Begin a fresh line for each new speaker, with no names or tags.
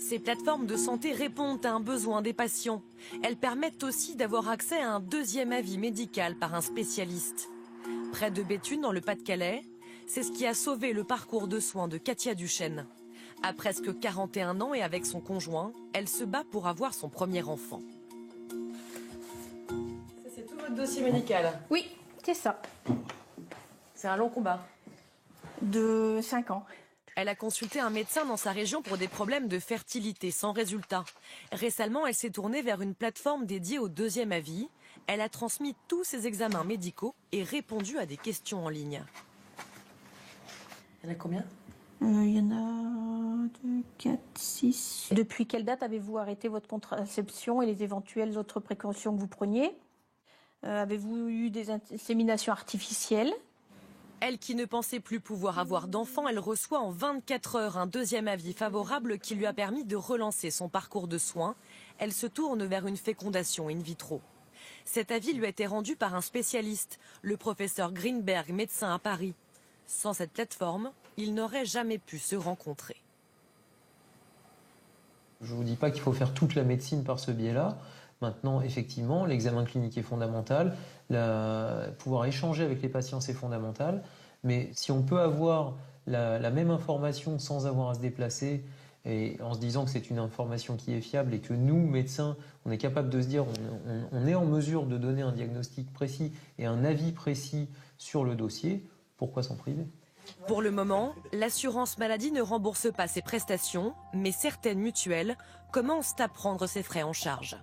Ces plateformes de santé répondent à un besoin des patients. Elles permettent aussi d'avoir accès à un deuxième avis médical par un spécialiste. Près de Béthune, dans le Pas-de-Calais, c'est ce qui a sauvé le parcours de soins de Katia Duchesne. À presque 41 ans et avec son conjoint, elle se bat pour avoir son premier enfant. Ça, c'est tout votre dossier médical?
Oui, c'est ça.
C'est un long combat.
De 5 ans.
Elle a consulté un médecin dans sa région pour des problèmes de fertilité sans résultat. Récemment, elle s'est tournée vers une plateforme dédiée au deuxième avis. Elle a transmis tous ses examens médicaux et répondu à des questions en ligne. Il y en a combien?
Il y en a 2, 4, 6. Depuis quelle date avez-vous arrêté votre contraception et les éventuelles autres précautions que vous preniez? Avez-vous eu des inséminations artificielles?
Elle qui ne pensait plus pouvoir avoir d'enfant, elle reçoit en 24 heures un deuxième avis favorable qui lui a permis de relancer son parcours de soins. Elle se tourne vers une fécondation in vitro. Cet avis lui a été rendu par un spécialiste, le professeur Greenberg, médecin à Paris. Sans cette plateforme, ils n'auraient jamais pu se rencontrer.
Je ne vous dis pas qu'il faut faire toute la médecine par ce biais-là. Maintenant, effectivement, l'examen clinique est fondamental. Pouvoir échanger avec les patients, c'est fondamental. Mais si on peut avoir la même information sans avoir à se déplacer et en se disant que c'est une information qui est fiable et que nous, médecins, on est capable de se dire on est en mesure de donner un diagnostic précis et un avis précis sur le dossier, pourquoi s'en priver ?
Pour le moment, l'assurance maladie ne rembourse pas ses prestations, mais certaines mutuelles commencent à prendre ses frais en charge.